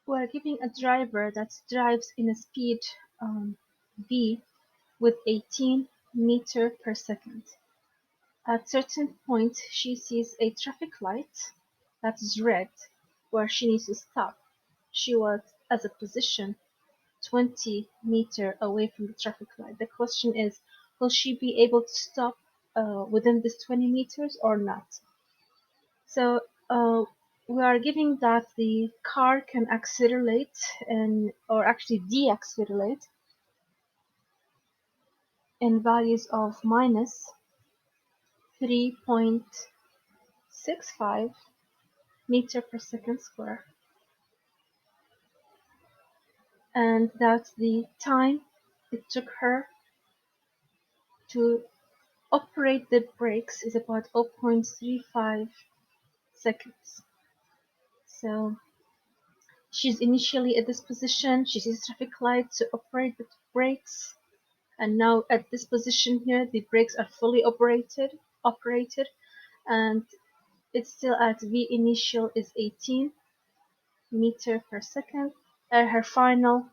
we're giving a driver that drives in a speed v with 18 meter per second. At certain point, she sees a traffic light that's red where she needs to stop. She was at a position 20 meter away from the traffic light. The question is, will she be able to stop within this 20 meters or not? So we are giving that the car can accelerate or actually deaccelerate in values of minus 3.65 meter per second square, and that the time it took her to operate the brakes is about 0.35 seconds. So she's initially at this position, she sees traffic light to operate the brakes, and now at this position here the brakes are fully operated, and it's still at V initial is 18 meter per second, and her final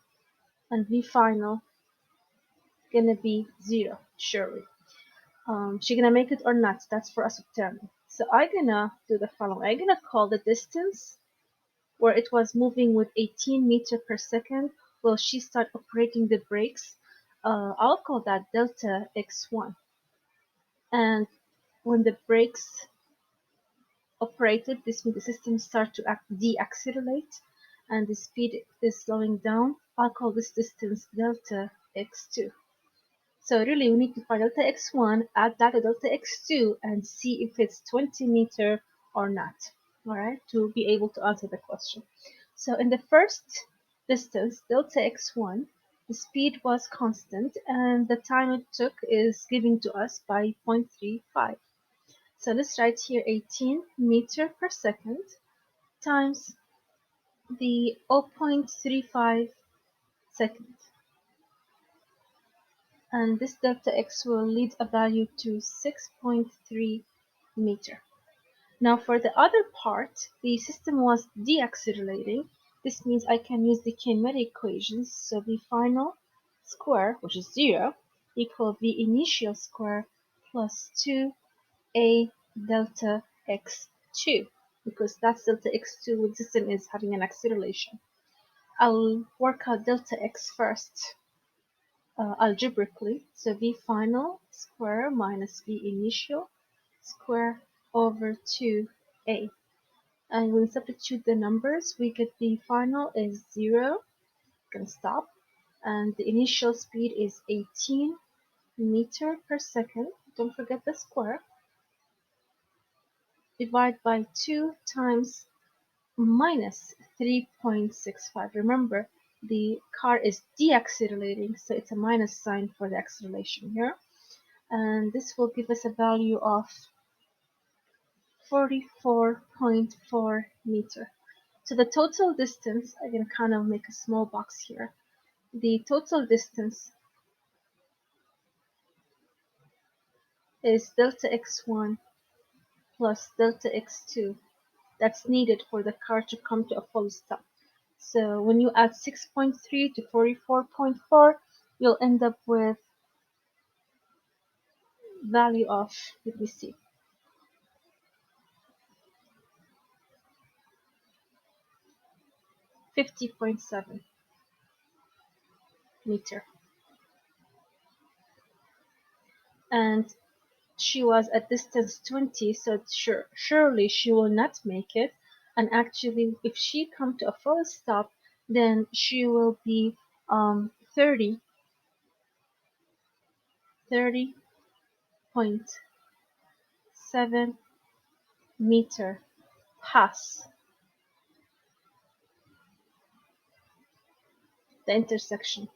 and V final gonna be 0, surely. She gonna make it or not, that's for us to determine. So I'm gonna do the following. I'm gonna call the distance where it was moving with 18 meter per second will she start operating the brakes. I'll call that delta x1. And when the brakes operated, this means the system start to deaccelerate and the speed is slowing down. I'll call this distance delta x2. So really we need to find delta x1, add that to delta x2 and see if it's 20 meter or not, all right, to be able to answer the question. So in the first distance, delta x1, the speed was constant and the time it took is given to us by 0.35. So let's write here 18 meter per second times the 0.35 seconds. And this delta x will lead a value to 6.3 meter. Now for the other part, the system was deaccelerating. This means I can use the kinetic equations. So V final square, which is 0, equal V initial square plus 2a delta x2, because that's delta x2 when the system is having an acceleration. I'll work out delta x first. Algebraically, so V final square minus V initial square over 2a. And when we substitute the numbers, we get V final is 0, gonna stop, and the initial speed is 18 meter per second, don't forget the square, divide by 2 times minus 3.65. Remember, the car is deaccelerating, so it's a minus sign for the acceleration here. And this will give us a value of 44.4 meter. So the total distance, I'm going to kind of make a small box here. The total distance is delta x1 plus delta x2 that's needed for the car to come to a full stop. So when you add 6.3 to 44.4, you'll end up with value of, let me see, 50.7 meter. And she was at distance 20, so surely she will not make it. And actually, if she come to a full stop, then she will be 30.7 meter past the intersection.